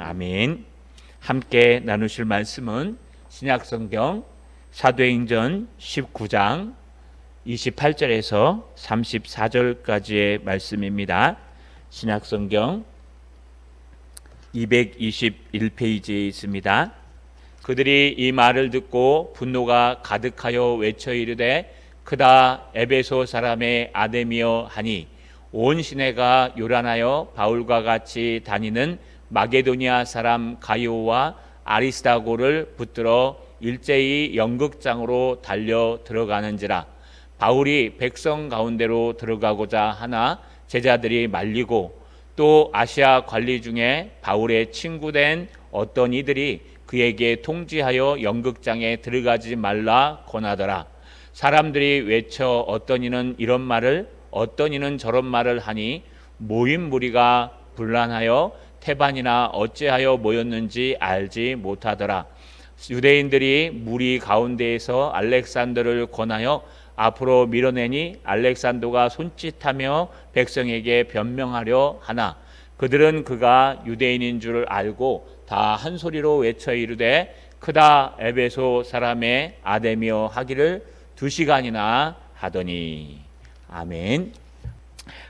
아멘. 함께 나누실 말씀은 신약성경 사도행전 19장 28절에서 34절까지의 말씀입니다. 신약성경 221페이지에 있습니다. 그들이 이 말을 듣고 분노가 가득하여 외쳐 이르되 크다 에베소 사람의 아데미여 하니 온 시내가 요란하여 바울과 같이 다니는 마게도니아 사람 가이오와 아리스다고를 붙들어 일제히 연극장으로 달려 들어가는지라. 바울이 백성 가운데로 들어가고자 하나 제자들이 말리고 또 아시아 관리 중에 바울의 친구된 어떤 이들이 그에게 통지하여 연극장에 들어가지 말라 권하더라. 사람들이 외쳐 어떤 이는 이런 말을 어떤 이는 저런 말을 하니 모인 무리가 분란하여 태반이나 어찌하여 모였는지 알지 못하더라. 유대인들이 무리 가운데에서 알렉산더를 권하여 앞으로 밀어내니 알렉산더가 손짓하며 백성에게 변명하려 하나 그들은 그가 유대인인 줄 알고 다 한 소리로 외쳐 이르되 크다 에베소 사람의 아데미여 하기를 2시간이나 하더니. 아멘.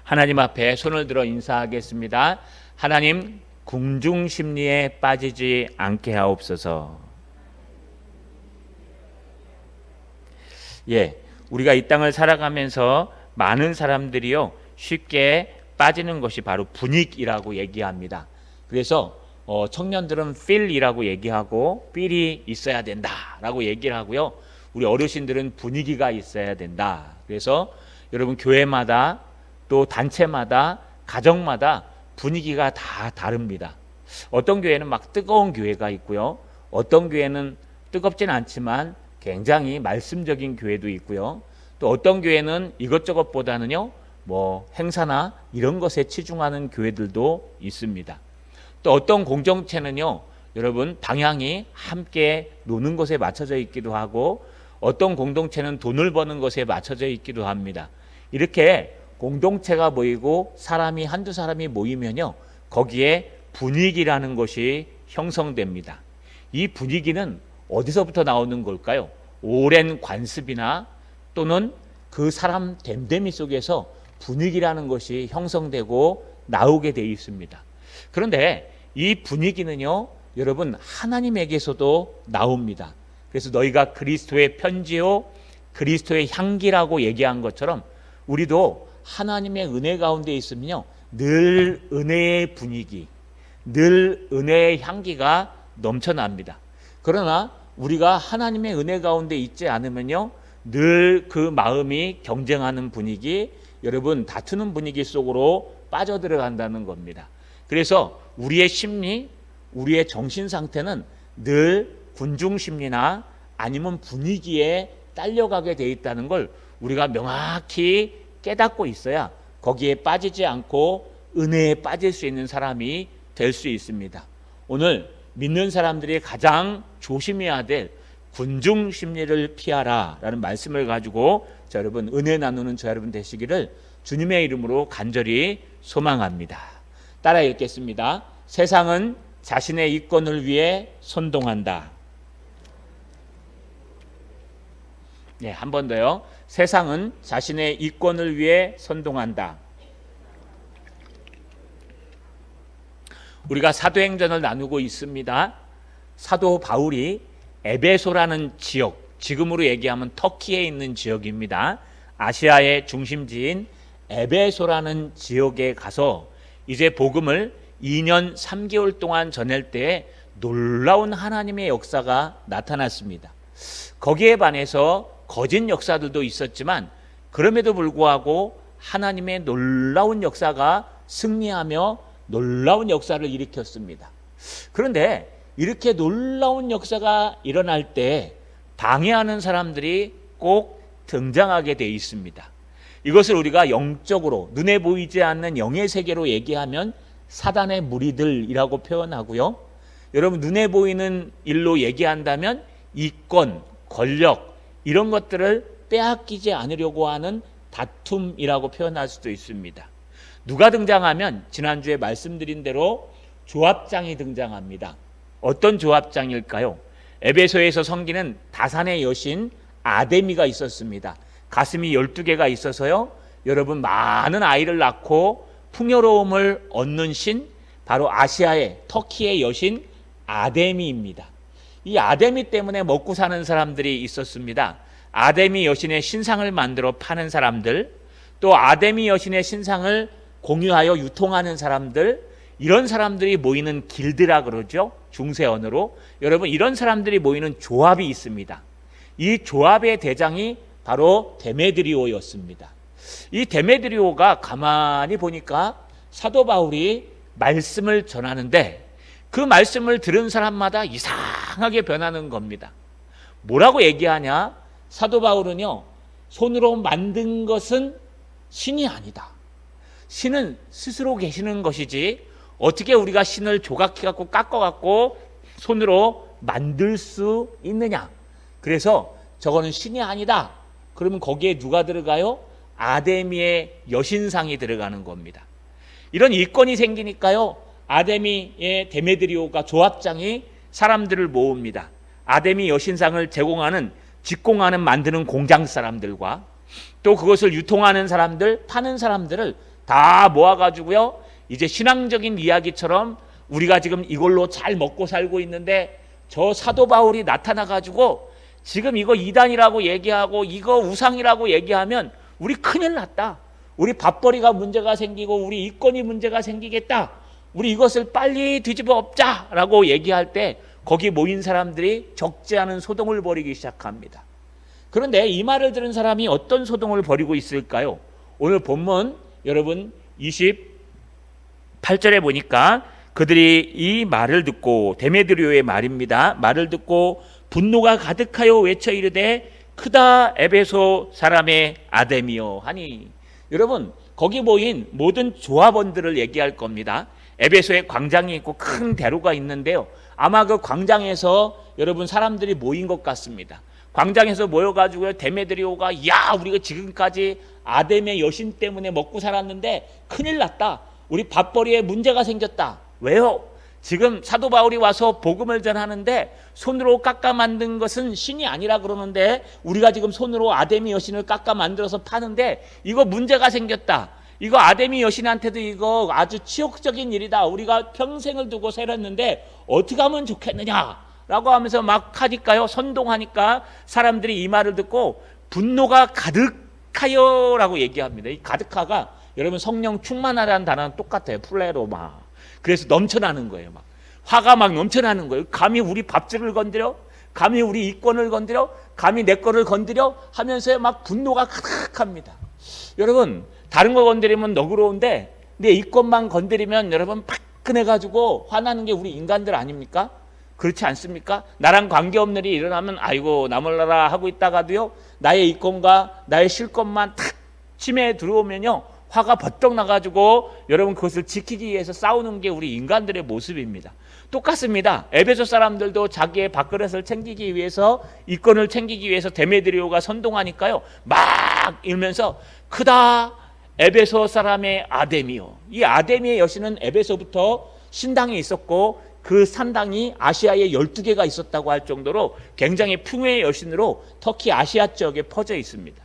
하나님 앞에 손을 들어 인사하겠습니다. 하나님, 궁중심리에 빠지지 않게 하옵소서. 우리가 이 땅을 살아가면서 많은 사람들이요 쉽게 빠지는 것이 바로 분위기라고 얘기합니다. 그래서 청년들은 필이라고 얘기하고 필이 있어야 된다라고 얘기를 하고요. 우리 어르신들은 분위기가 있어야 된다. 그래서 여러분 교회마다 또 단체마다 가정마다 분위기가 다 다릅니다. 어떤 교회는 막 뜨거운 교회가 있고요. 어떤 교회는 뜨겁진 않지만 굉장히 말씀적인 교회도 있고요. 또 어떤 교회는 이것저것보다는요 행사나 이런 것에 치중하는 교회들도 있습니다. 또 어떤 공동체는요 여러분 방향이 함께 노는 것에 맞춰져 있기도 하고 어떤 공동체는 돈을 버는 것에 맞춰져 있기도 합니다. 이렇게 공동체가 모이고 사람이 한두 사람이 모이면요 거기에 분위기라는 것이 형성됩니다. 이 분위기는 어디서부터 나오는 걸까요? 오랜 관습이나 또는 그 사람 됨됨이 속에서 분위기라는 것이 형성되고 나오게 되어 있습니다. 그런데 이 분위기는요 여러분 하나님에게서도 나옵니다. 그래서 너희가 그리스도의 편지요 그리스도의 향기라고 얘기한 것처럼 우리도 하나님의 은혜 가운데 있으면요 늘 은혜의 분위기, 늘 은혜의 향기가 넘쳐납니다. 그러나 우리가 하나님의 은혜 가운데 있지 않으면요 늘 그 마음이 경쟁하는 분위기, 여러분 다투는 분위기 속으로 빠져들어간다는 겁니다. 그래서 우리의 심리, 우리의 정신 상태는 늘 군중심리나 아니면 분위기에 딸려가게 돼 있다는 걸 우리가 명확히 깨닫고 있어야 거기에 빠지지 않고 은혜에 빠질 수 있는 사람이 될 수 있습니다. 오늘 믿는 사람들이 가장 조심해야 될 군중심리를 피하라 라는 말씀을 가지고 여러분 은혜 나누는 저 여러분 되시기를 주님의 이름으로 간절히 소망합니다. 따라 읽겠습니다. 세상은 자신의 이권을 위해 선동한다. 한 번 더요. 세상은 자신의 이권을 위해 선동한다. 우리가 사도행전을 나누고 있습니다. 사도 바울이 에베소라는 지역, 지금으로 얘기하면 터키에 있는 지역입니다. 아시아의 중심지인 에베소라는 지역에 가서 이제 복음을 2년 3개월 동안 전할 때에 놀라운 하나님의 역사가 나타났습니다. 거기에 반해서 거짓 역사들도 있었지만 그럼에도 불구하고 하나님의 놀라운 역사가 승리하며 놀라운 역사를 일으켰습니다. 그런데 이렇게 놀라운 역사가 일어날 때 방해하는 사람들이 꼭 등장하게 되어 있습니다. 이것을 우리가 영적으로 눈에 보이지 않는 영의 세계로 얘기하면 사단의 무리들이라고 표현하고요. 여러분 눈에 보이는 일로 얘기한다면 이권, 권력 이런 것들을 빼앗기지 않으려고 하는 다툼이라고 표현할 수도 있습니다. 누가 등장하면 지난주에 말씀드린 대로 조합장이 등장합니다. 어떤 조합장일까요? 에베소에서 섬기는 다산의 여신 아데미가 있었습니다. 가슴이 12개가 있어서요, 여러분 많은 아이를 낳고 풍요로움을 얻는 신, 바로 아시아의 터키의 여신 아데미입니다. 이 아데미 때문에 먹고 사는 사람들이 있었습니다. 아데미 여신의 신상을 만들어 파는 사람들, 또 아데미 여신의 신상을 공유하여 유통하는 사람들, 이런 사람들이 모이는 길드라 그러죠. 중세언어로. 여러분, 이런 사람들이 모이는 조합이 있습니다. 이 조합의 대장이 바로 데메드리오였습니다. 이 데메드리오가 가만히 보니까 사도 바울이 말씀을 전하는데 그 말씀을 들은 사람마다 이상하게 변하는 겁니다. 뭐라고 얘기하냐? 사도 바울은요, 손으로 만든 것은 신이 아니다. 신은 스스로 계시는 것이지 어떻게 우리가 신을 조각해갖고 깎아갖고 손으로 만들 수 있느냐. 그래서 저거는 신이 아니다. 그러면 거기에 누가 들어가요? 아데미의 여신상이 들어가는 겁니다. 이런 이권이 생기니까요, 아데미의 데메드리오가 조합장이 사람들을 모읍니다. 아데미 여신상을 제공하는, 직공하는, 만드는 공장 사람들과 또 그것을 유통하는 사람들, 파는 사람들을 다 모아가지고요, 이제 신앙적인 이야기처럼 우리가 지금 이걸로 잘 먹고 살고 있는데 저 사도 바울이 나타나가지고 지금 이거 이단이라고 얘기하고 이거 우상이라고 얘기하면 우리 큰일 났다. 우리 밥벌이가 문제가 생기고 우리 이권이 문제가 생기겠다. 우리 이것을 빨리 뒤집어 엎자라고 얘기할 때 거기 모인 사람들이 적지 않은 소동을 벌이기 시작합니다. 그런데 이 말을 들은 사람이 어떤 소동을 벌이고 있을까요? 오늘 본문 여러분 28절에 보니까 그들이 이 말을 듣고, 데메드리오의 말입니다. 말을 듣고 분노가 가득하여 외쳐 이르되 크다 에베소 사람의 아데미여 하니. 여러분, 거기 모인 모든 조합원들을 얘기할 겁니다. 에베소에 광장이 있고 큰 대로가 있는데요, 아마 그 광장에서 여러분 사람들이 모인 것 같습니다. 광장에서 모여가지고요, 데메드리오가 야, 우리가 지금까지 아데미의 여신 때문에 먹고 살았는데 큰일 났다. 우리 밥벌이에 문제가 생겼다. 왜요? 지금 사도 바울이 와서 복음을 전하는데 손으로 깎아 만든 것은 신이 아니라 그러는데 우리가 지금 손으로 아데미 여신을 깎아 만들어서 파는데 이거 문제가 생겼다. 이거 아데미 여신한테도 이거 아주 치욕적인 일이다. 우리가 평생을 두고 살았는데 어떻게 하면 좋겠느냐 라고 하면서 막 하니까요, 선동하니까 사람들이 이 말을 듣고 분노가 가득하여 라고 얘기합니다. 이 가득하가 여러분 성령 충만하라는 단어는 똑같아요. 플레로마. 그래서 넘쳐나는 거예요. 막 화가 막 넘쳐나는 거예요. 감히 우리 밥줄을 건드려? 감히 우리 이권을 건드려? 감히 내 거를 건드려? 하면서 막 분노가 가득합니다. 여러분, 다른 거 건드리면 너그러운데 내 이권만 건드리면 여러분 화끈해가지고 화나는 게 우리 인간들 아닙니까? 그렇지 않습니까? 나랑 관계없는 일이 일어나면 아이고 나 몰라라 하고 있다가도요, 나의 이권과 나의 실권만 탁 침해 들어오면요, 화가 버떡 나가지고 여러분 그것을 지키기 위해서 싸우는 게 우리 인간들의 모습입니다. 똑같습니다. 에베소 사람들도 자기의 밥그릇을 챙기기 위해서, 이권을 챙기기 위해서 데메드리오가 선동하니까요, 막 이러면서 크다 에베소 사람의 아데미요. 이 아데미의 여신은 에베소부터 신당이 있었고 그 산당이 아시아에 12개가 있었다고 할 정도로 굉장히 풍요의 여신으로 터키 아시아 지역에 퍼져 있습니다.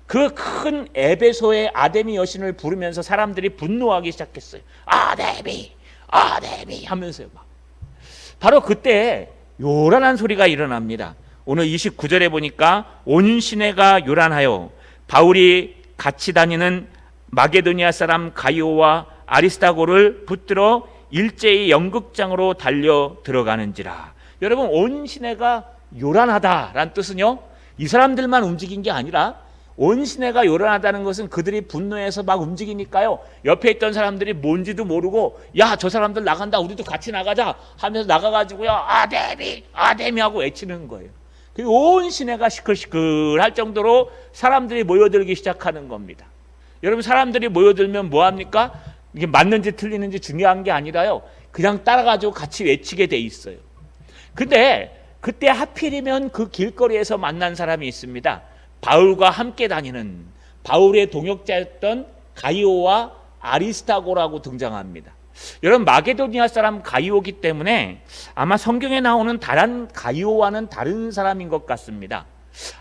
그 큰 에베소의 아데미 여신을 부르면서 사람들이 분노하기 시작했어요. 아데미, 아데미 하면서요. 막. 바로 그때 요란한 소리가 일어납니다. 오늘 29절에 보니까 온 시내가 요란하여 바울이 같이 다니는 마게도니아 사람 가이오와 아리스타고를 붙들어 일제히 연극장으로 달려 들어가는지라. 여러분, 온 시내가 요란하다라는 뜻은요, 이 사람들만 움직인 게 아니라 온 시내가 요란하다는 것은 그들이 분노해서 막 움직이니까요, 옆에 있던 사람들이 뭔지도 모르고 야, 저 사람들 나간다, 우리도 같이 나가자 하면서 나가가지고요, 아데미 아데미 하고 외치는 거예요. 온 시내가 시끌시끌할 정도로 사람들이 모여들기 시작하는 겁니다. 여러분, 사람들이 모여들면 뭐합니까? 이게 맞는지 틀리는지 중요한 게 아니라요, 그냥 따라가지고 같이 외치게 돼 있어요. 근데 그때 하필이면 그 길거리에서 만난 사람이 있습니다. 바울과 함께 다니는 바울의 동역자였던 가이오와 아리스타고라고 등장합니다. 여러분, 마게도니아 사람 가이오기 때문에 아마 성경에 나오는 다른 가이오와는 다른 사람인 것 같습니다.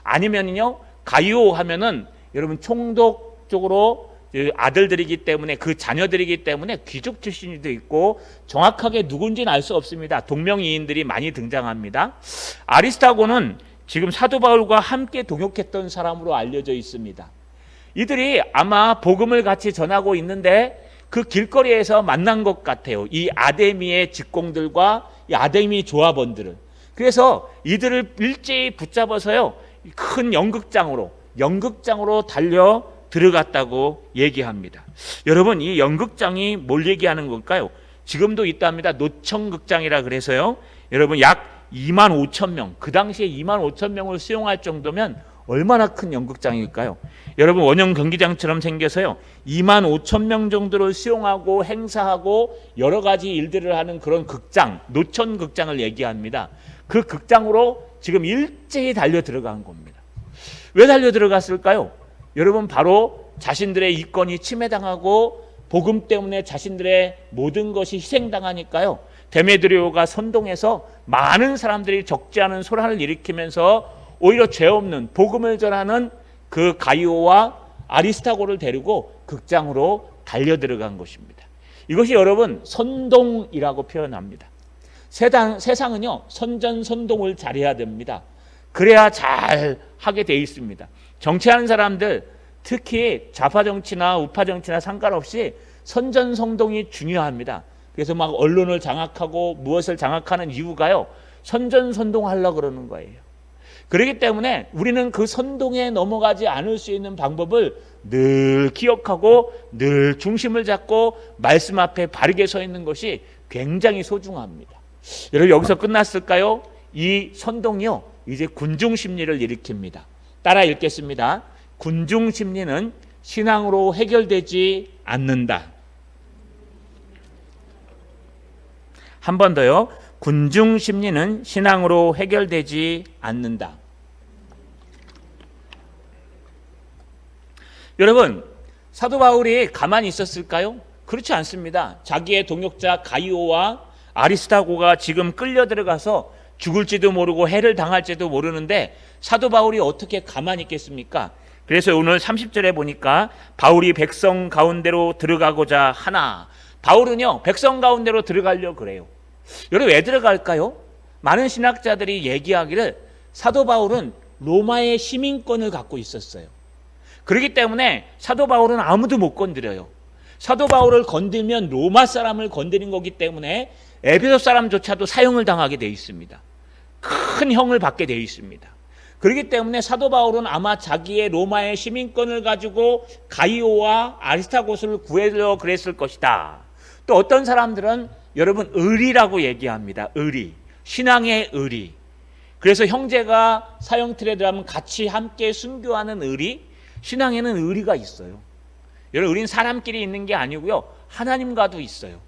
아니면요, 가이오 하면은 여러분 총독 쪽으로 아들들이기 때문에, 그 자녀들이기 때문에 귀족 출신도 있고 정확하게 누군지는 알 수 없습니다. 동명이인들이 많이 등장합니다. 아리스타고는 지금 사도 바울과 함께 동역했던 사람으로 알려져 있습니다. 이들이 아마 복음을 같이 전하고 있는데 그 길거리에서 만난 것 같아요. 이 아데미의 직공들과 이 아데미 조합원들을. 그래서 이들을 일제히 붙잡아서요, 큰 연극장으로 달려 들어갔다고 얘기합니다. 여러분, 이 연극장이 뭘 얘기하는 걸까요? 지금도 있답니다. 노천극장이라 그래서요, 여러분 약 2만 5천 명, 그 당시에 2만 5천 명을 수용할 정도면 얼마나 큰 연극장일까요? 여러분, 원형 경기장처럼 생겨서요, 2만 5천 명 정도를 수용하고 행사하고 여러 가지 일들을 하는 그런 극장, 노천극장을 얘기합니다. 그 극장으로 지금 일제히 달려 들어간 겁니다. 왜 달려 들어갔을까요? 여러분, 바로 자신들의 이권이 침해당하고 복음 때문에 자신들의 모든 것이 희생당하니까요, 데메드리오가 선동해서 많은 사람들이 적지 않은 소란을 일으키면서 오히려 죄 없는 복음을 전하는 그 가이오와 아리스타고를 데리고 극장으로 달려 들어간 것입니다. 이것이 여러분 선동이라고 표현합니다. 세상은요, 선전선동을 잘해야 됩니다. 그래야 잘 하게 돼 있습니다. 정치하는 사람들, 특히 좌파 정치나 우파 정치나 상관없이 선전선동이 중요합니다. 그래서 막 언론을 장악하고 무엇을 장악하는 이유가요, 선전선동하려고 그러는 거예요. 그렇기 때문에 우리는 그 선동에 넘어가지 않을 수 있는 방법을 늘 기억하고 늘 중심을 잡고 말씀 앞에 바르게 서 있는 것이 굉장히 소중합니다. 여러분, 여기서 끝났을까요? 이 선동이요, 이제 군중심리를 일으킵니다. 따라 읽겠습니다. 군중심리는 신앙으로 해결되지 않는다. 한 번 더요. 군중심리는 신앙으로 해결되지 않는다. 여러분, 사도 바울이 가만히 있었을까요? 그렇지 않습니다. 자기의 동역자 가이오와 아리스타고가 지금 끌려 들어가서 죽을지도 모르고 해를 당할지도 모르는데 사도 바울이 어떻게 가만히 있겠습니까? 그래서 오늘 30절에 보니까 바울이 백성 가운데로 들어가고자 하나. 바울은요, 백성 가운데로 들어가려고 그래요. 여러분, 왜 들어갈까요? 많은 신학자들이 얘기하기를 사도 바울은 로마의 시민권을 갖고 있었어요. 그렇기 때문에 사도 바울은 아무도 못 건드려요. 사도 바울을 건들면 로마 사람을 건드린 거기 때문에 에베소 사람조차도 사형을 당하게 돼 있습니다. 큰 형을 받게 돼 있습니다. 그렇기 때문에 사도 바울은 아마 자기의 로마의 시민권을 가지고 가이오와 아리스타고스를 구해려 그랬을 것이다. 또 어떤 사람들은 여러분 의리라고 얘기합니다. 의리, 신앙의 의리. 그래서 형제가 사형틀에 들어가면 같이 함께 순교하는 의리. 신앙에는 의리가 있어요. 여러분, 우린 사람끼리 있는 게 아니고요, 하나님과도 있어요.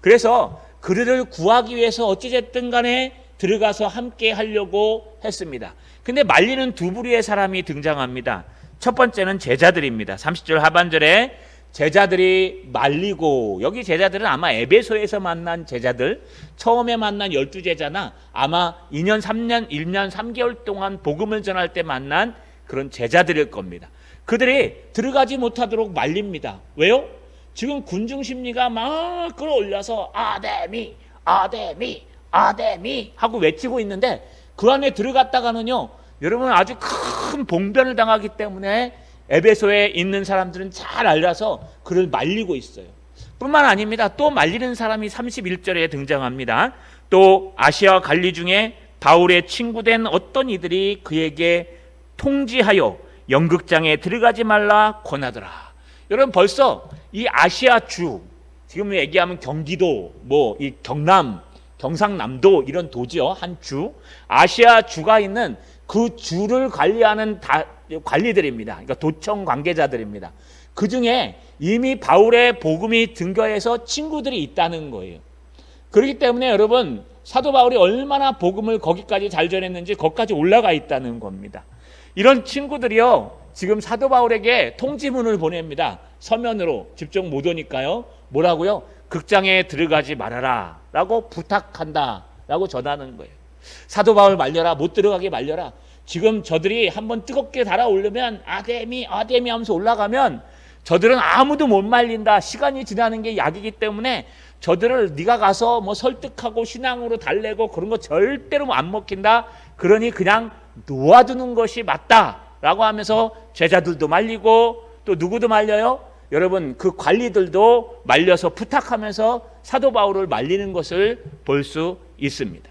그래서 그들을 구하기 위해서 어찌됐든 간에 들어가서 함께 하려고 했습니다. 근데 말리는 두 부류의 사람이 등장합니다. 첫 번째는 제자들입니다. 30절 하반절에 제자들이 말리고, 여기 제자들은 아마 에베소에서 만난 제자들, 처음에 만난 12제자나 아마 2년, 3년, 1년, 3개월 동안 복음을 전할 때 만난 그런 제자들일 겁니다. 그들이 들어가지 못하도록 말립니다. 왜요? 지금 군중심리가 막 끌어올려서 아데미, 아데미, 아데미 하고 외치고 있는데 그 안에 들어갔다가는요, 여러분 아주 큰 봉변을 당하기 때문에 에베소에 있는 사람들은 잘 알아서 그를 말리고 있어요. 뿐만 아닙니다. 또 말리는 사람이 31절에 등장합니다. 또 아시아 갈리 중에 바울의 친구된 어떤 이들이 그에게 통지하여 연극장에 들어가지 말라 권하더라. 여러분, 벌써 이 아시아 주, 지금 얘기하면 경기도, 이 경남, 경상남도 이런 도지요. 한 주, 아시아 주가 있는 그 주를 관리하는 관리들입니다. 그러니까 도청 관계자들입니다. 그 중에 이미 바울의 복음이 등교해서 친구들이 있다는 거예요. 그렇기 때문에 여러분, 사도 바울이 얼마나 복음을 거기까지 잘 전했는지 거기까지 올라가 있다는 겁니다. 이런 친구들이요, 지금 사도 바울에게 통지문을 보냅니다. 서면으로, 직접 못 오니까요. 뭐라고요? 극장에 들어가지 말아라 라고 부탁한다 라고 전하는 거예요. 사도 바울 말려라, 못 들어가게 말려라. 지금 저들이 한번 뜨겁게 달아오르면 아데미 하면서 올라가면 저들은 아무도 못 말린다. 시간이 지나는 게 약이기 때문에 저들을 네가 가서 뭐 설득하고 신앙으로 달래고 그런 거 절대로 안 먹힌다. 그러니 그냥 놓아두는 것이 맞다라고 하면서 제자들도 말리고 또 누구도 말려요? 여러분 그 관리들도 말려서 부탁하면서 사도 바울을 말리는 것을 볼 수 있습니다.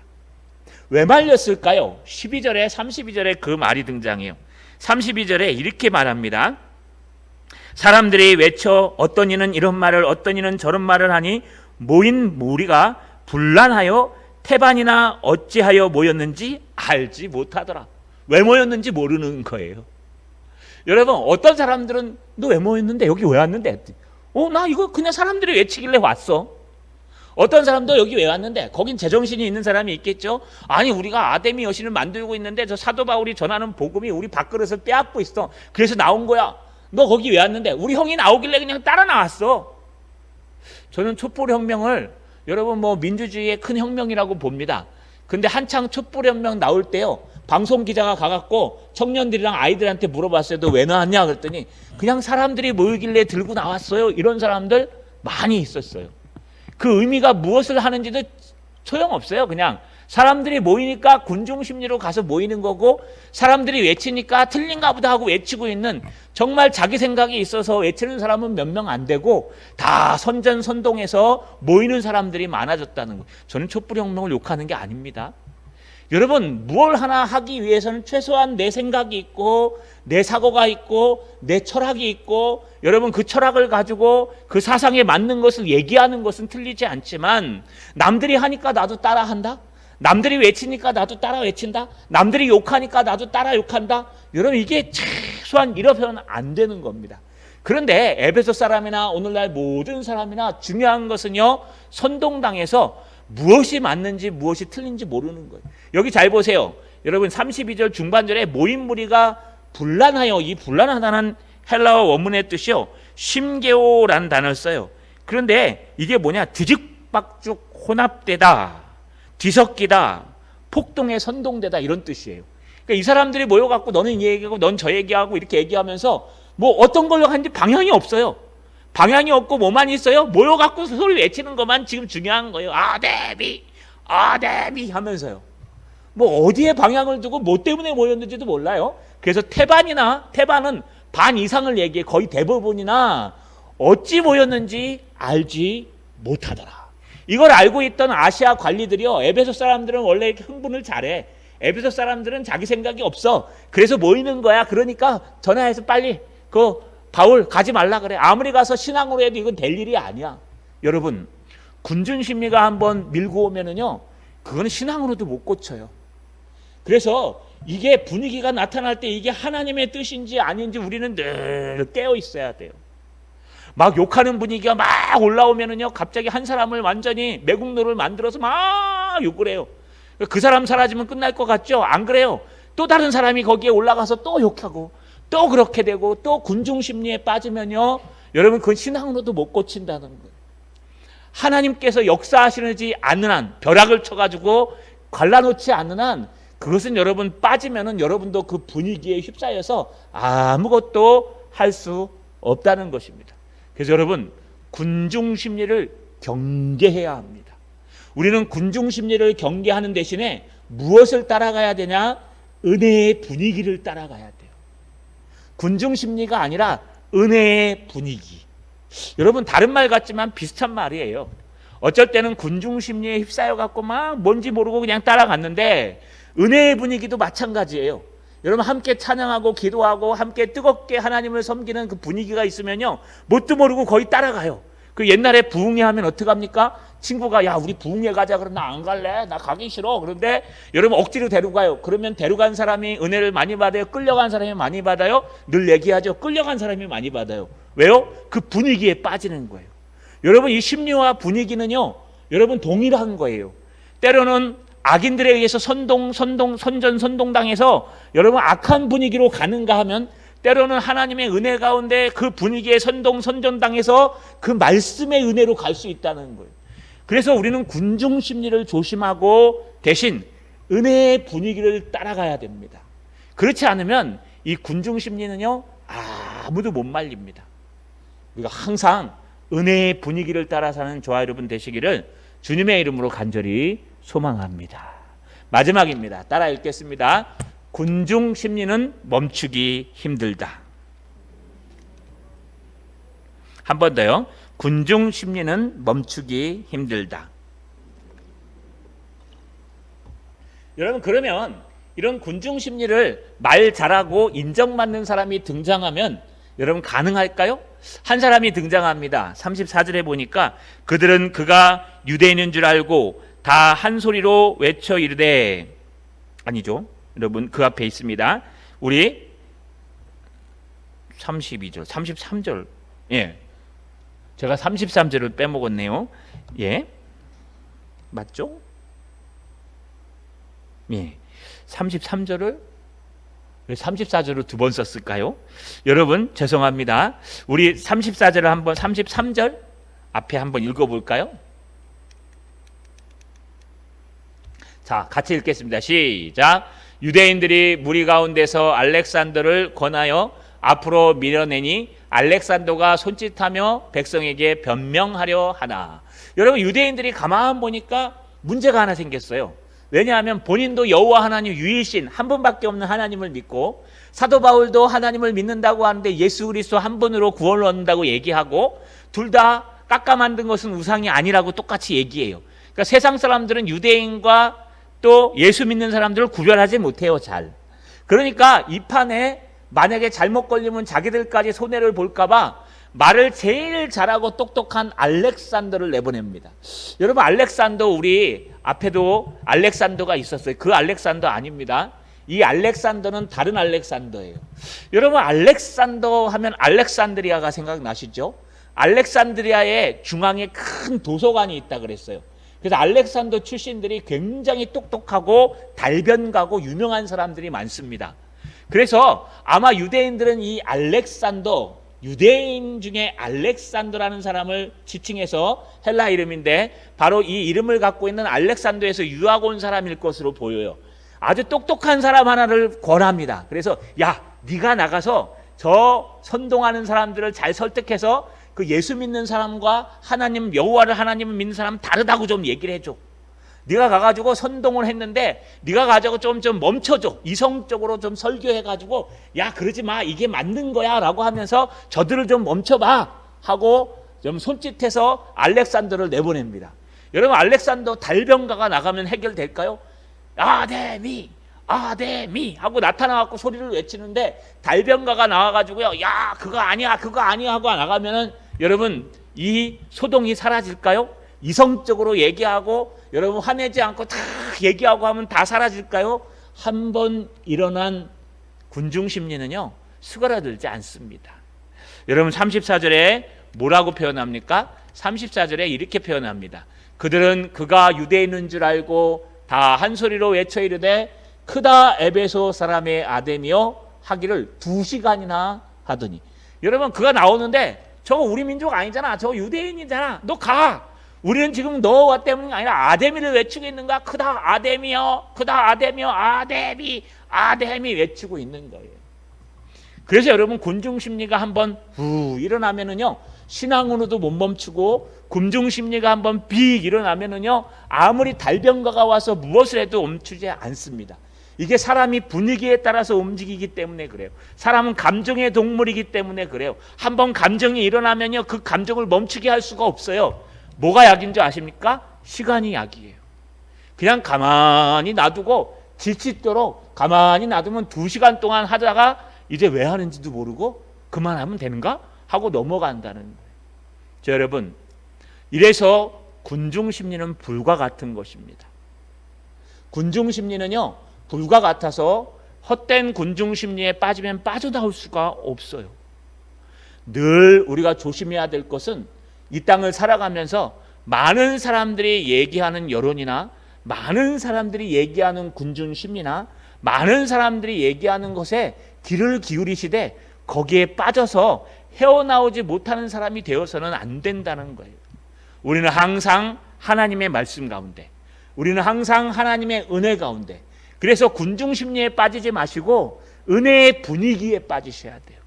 왜 말렸을까요? 12절에 32절에 그 말이 등장해요. 32절에 이렇게 말합니다. 사람들이 외쳐 어떤 이는 이런 말을 어떤 이는 저런 말을 하니 모인 무리가 분란하여 태반이나 어찌하여 모였는지 알지 못하더라. 왜 모였는지 모르는 거예요. 여러분 어떤 사람들은 너 왜 모였는데? 여기 왜 왔는데? 나 이거 그냥 사람들이 외치길래 왔어. 어떤 사람도 여기 왜 왔는데? 거긴 제정신이 있는 사람이 있겠죠. 아니 우리가 아데미 여신을 만들고 있는데 저 사도 바울이 전하는 복음이 우리 밥그릇을 빼앗고 있어. 그래서 나온 거야. 너 거기 왜 왔는데? 우리 형이 나오길래 그냥 따라 나왔어. 저는 촛불혁명을 여러분 뭐 민주주의의 큰 혁명이라고 봅니다. 근데 한창 촛불혁명 나올 때요, 방송 기자가 가갖고 청년들이랑 아이들한테 물어봤어요. 너 왜 나왔냐? 그랬더니 그냥 사람들이 모이길래 들고 나왔어요. 이런 사람들 많이 있었어요. 그 의미가 무엇을 하는지도 소용없어요. 그냥 사람들이 모이니까 군중 심리로 가서 모이는 거고, 사람들이 외치니까 틀린가 보다 하고 외치고 있는, 정말 자기 생각이 있어서 외치는 사람은 몇 명 안 되고 다 선전선동해서 모이는 사람들이 많아졌다는 거예요. 저는 촛불혁명을 욕하는 게 아닙니다. 여러분 무얼 하나 하기 위해서는 최소한 내 생각이 있고 내 사고가 있고 내 철학이 있고, 여러분 그 철학을 가지고 그 사상에 맞는 것을 얘기하는 것은 틀리지 않지만, 남들이 하니까 나도 따라한다? 남들이 외치니까 나도 따라 외친다? 남들이 욕하니까 나도 따라 욕한다? 여러분 이게 최소한 이러면 안 되는 겁니다. 그런데 에베소 사람이나 오늘날 모든 사람이나 중요한 것은요, 선동당해서 무엇이 맞는지 무엇이 틀린지 모르는 거예요. 여기 잘 보세요. 여러분 32절 중반절에 모인 무리가 분란하여, 이 분란하다는 헬라어 원문의 뜻이요, 심게오라는 단어를 써요. 그런데 이게 뭐냐? 뒤죽박죽 혼합되다, 뒤섞이다, 폭동에 선동되다, 이런 뜻이에요. 그러니까 이 사람들이 모여갖고 너는 이 얘기하고 넌 저 얘기하고 이렇게 얘기하면서 뭐 어떤 걸로 하는지 방향이 없어요. 방향이 없고 뭐만 있어요? 모여갖고 소리 외치는 것만 지금 중요한 거예요. 아데미 하면서요. 뭐 어디에 방향을 두고 뭐 때문에 모였는지도 몰라요. 그래서 태반은 반 이상을 얘기해. 거의 대부분이나 어찌 모였는지 알지 못하더라. 이걸 알고 있던 아시아 관리들이요, 에베소 사람들은 원래 흥분을 잘해. 에베소 사람들은 자기 생각이 없어. 그래서 모이는 거야. 그러니까 전화해서 빨리 그 바울 가지 말라 그래. 아무리 가서 신앙으로 해도 이건 될 일이 아니야. 여러분 군중 심리가 한번 밀고 오면은요, 그거는 신앙으로도 못 고쳐요. 그래서 이게 분위기가 나타날 때 이게 하나님의 뜻인지 아닌지 우리는 늘 깨어 있어야 돼요. 막 욕하는 분위기가 막 올라오면은요, 갑자기 한 사람을 완전히 매국노를 만들어서 막 욕을 해요. 그 사람 사라지면 끝날 것 같죠? 안 그래요. 또 다른 사람이 거기에 올라가서 또 욕하고 또 그렇게 되고, 또 군중 심리에 빠지면요, 여러분 그건 신앙으로도 못 고친다는 거예요. 하나님께서 역사하시지 않는 한, 벼락을 쳐가지고 갈라놓지 않는 한, 그것은 여러분 빠지면은 여러분도 그 분위기에 휩싸여서 아무것도 할 수 없다는 것입니다. 그래서 여러분 군중 심리를 경계해야 합니다. 우리는 군중 심리를 경계하는 대신에 무엇을 따라가야 되냐? 은혜의 분위기를 따라가야 돼요. 군중 심리가 아니라 은혜의 분위기. 여러분 다른 말 같지만 비슷한 말이에요. 어쩔 때는 군중 심리에 휩싸여 갖고 막 뭔지 모르고 그냥 따라갔는데, 은혜의 분위기도 마찬가지예요. 여러분 함께 찬양하고 기도하고 함께 뜨겁게 하나님을 섬기는 그 분위기가 있으면요, 뭣도 모르고 거의 따라가요. 그 옛날에 부흥회 하면 어떡합니까? 친구가 야 우리 부흥회 가자 그러면 나 안 갈래, 나 가기 싫어. 그런데 여러분 억지로 데려가요. 그러면 데려간 사람이 은혜를 많이 받아요? 끌려간 사람이 많이 받아요? 늘 얘기하죠. 끌려간 사람이 많이 받아요. 왜요? 그 분위기에 빠지는 거예요. 여러분 이 심리와 분위기는요, 여러분 동일한 거예요. 때로는 악인들에 의해서 선전선동당해서 여러분 악한 분위기로 가는가 하면, 때로는 하나님의 은혜 가운데 그 분위기에 선전당해서 그 말씀의 은혜로 갈 수 있다는 거예요. 그래서 우리는 군중 심리를 조심하고 대신 은혜의 분위기를 따라가야 됩니다. 그렇지 않으면 이 군중 심리는요, 아무도 못 말립니다. 우리가 항상 은혜의 분위기를 따라 사는 저와 여러분 되시기를 주님의 이름으로 간절히 소망합니다. 마지막입니다. 따라 읽겠습니다. 군중 심리는 멈추기 힘들다. 한 번 더요. 군중 심리는 멈추기 힘들다. 여러분, 그러면 이런 군중 심리를 말 잘하고 인정받는 사람이 등장하면 여러분 가능할까요? 한 사람이 등장합니다. 34절에 보니까 그들은 그가 유대인인 줄 알고 다 한 소리로 외쳐 이르되, 아니죠, 여러분 그 앞에 있습니다. 우리 32절, 33절, 예, 제가 33절을 빼먹었네요. 예, 맞죠? 예, 33절을 왜 34절을 두 번 썼을까요? 여러분 죄송합니다. 우리 34절을 한번 33절 앞에 한번 읽어볼까요? 자, 같이 읽겠습니다. 시작. 유대인들이 무리 가운데서 알렉산더를 권하여 앞으로 밀어내니 알렉산더가 손짓하며 백성에게 변명하려 하나. 여러분, 유대인들이 가만 보니까 문제가 하나 생겼어요. 왜냐하면 본인도 여호와 하나님 유일신 한 분밖에 없는 하나님을 믿고, 사도 바울도 하나님을 믿는다고 하는데 예수 그리스도 한 분으로 구원을 얻는다고 얘기하고, 둘 다 깎아 만든 것은 우상이 아니라고 똑같이 얘기해요. 그러니까 세상 사람들은 유대인과 또 예수 믿는 사람들을 구별하지 못해요, 잘. 그러니까 이 판에 만약에 잘못 걸리면 자기들까지 손해를 볼까봐 말을 제일 잘하고 똑똑한 알렉산더를 내보냅니다. 여러분, 알렉산더, 우리 앞에도 알렉산더가 있었어요. 그 알렉산더 아닙니다. 이 알렉산더는 다른 알렉산더예요. 여러분, 알렉산더 하면 알렉산드리아가 생각나시죠? 알렉산드리아의 중앙에 큰 도서관이 있다 그랬어요. 그래서 알렉산더 출신들이 굉장히 똑똑하고 달변가고 유명한 사람들이 많습니다. 그래서 아마 유대인들은 이 알렉산더, 유대인 중에 알렉산더라는 사람을 지칭해서 헬라 이름인데 바로 이 이름을 갖고 있는 알렉산더에서 유학 온 사람일 것으로 보여요. 아주 똑똑한 사람 하나를 권합니다. 그래서 야, 네가 나가서 저 선동하는 사람들을 잘 설득해서 그 예수 믿는 사람과 하나님, 여호와를 하나님을 믿는 사람 다르다고 좀 얘기를 해줘. 네가 가가지고 선동을 했는데 네가 가지고 좀 멈춰줘. 이성적으로 좀 설교해가지고 야, 그러지 마, 이게 맞는 거야 라고 하면서 저들을 좀 멈춰봐 하고 좀 손짓해서 알렉산더를 내보냅니다. 여러분, 알렉산더 달변가가 나가면 해결될까요? 아데미, 아데미 하고 나타나갖고 소리를 외치는데 달변가가 나와가지고요, 야, 그거 아니야, 그거 아니야 하고 나가면은 여러분, 이 소동이 사라질까요? 이성적으로 얘기하고 여러분 화내지 않고 다 얘기하고 하면 다 사라질까요? 한 번 일어난 군중 심리는요, 수그러들지 않습니다. 여러분, 34절에 뭐라고 표현합니까? 34절에 이렇게 표현합니다. 그들은 그가 유대인인 줄 알고 다 한 소리로 외쳐 이르되 크다 에베소 사람의 아데미여 하기를 2시간이나 하더니. 여러분, 그가 나오는데 저거 우리 민족 아니잖아, 저거 유대인이잖아, 너 가. 우리는 지금 너와 때문이 아니라 아데미를 외치고 있는 거야. 크다 아데미여, 크다 아데미여, 아데미, 아데미 외치고 있는 거예요. 그래서 여러분, 군중심리가 한번 일어나면은요, 신앙으로도 못 멈추고, 군중심리가 한번 빅 일어나면은요, 아무리 달변가가 와서 무엇을 해도 멈추지 않습니다. 이게 사람이 분위기에 따라서 움직이기 때문에 그래요. 사람은 감정의 동물이기 때문에 그래요. 한번 감정이 일어나면요, 그 감정을 멈추게 할 수가 없어요. 뭐가 약인 줄 아십니까? 시간이 약이에요. 그냥 가만히 놔두고 지치도록 가만히 놔두면 2시간 동안 하다가 이제 왜 하는지도 모르고 그만하면 되는가? 하고 넘어간다는 거예요. 자, 여러분, 이래서 군중심리는 불과 같은 것입니다. 군중심리는요, 불과 같아서 헛된 군중심리에 빠지면 빠져나올 수가 없어요. 늘 우리가 조심해야 될 것은 이 땅을 살아가면서 많은 사람들이 얘기하는 여론이나 많은 사람들이 얘기하는 군중심리나 많은 사람들이 얘기하는 것에 귀를 기울이시되 거기에 빠져서 헤어나오지 못하는 사람이 되어서는 안 된다는 거예요. 우리는 항상 하나님의 말씀 가운데, 우리는 항상 하나님의 은혜 가운데, 그래서 군중심리에 빠지지 마시고 은혜의 분위기에 빠지셔야 돼요.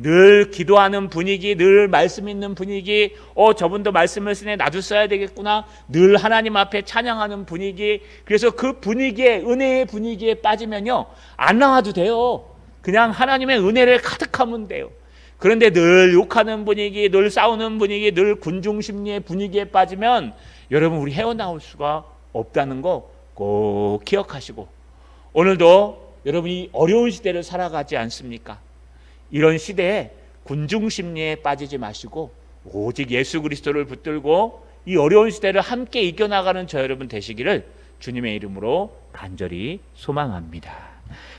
늘 기도하는 분위기, 늘 말씀 있는 분위기, 저분도 말씀을 쓰네, 나도 써야 되겠구나, 늘 하나님 앞에 찬양하는 분위기. 그래서 그 분위기에, 은혜의 분위기에 빠지면요, 안 나와도 돼요. 그냥 하나님의 은혜를 가득하면 돼요. 그런데 늘 욕하는 분위기, 늘 싸우는 분위기, 늘 군중심리의 분위기에 빠지면 여러분, 우리 헤어나올 수가 없다는 거 꼭 기억하시고, 오늘도 여러분이 어려운 시대를 살아가지 않습니까? 이런 시대에 군중심리에 빠지지 마시고 오직 예수 그리스도를 붙들고 이 어려운 시대를 함께 이겨나가는 저 여러분 되시기를 주님의 이름으로 간절히 소망합니다.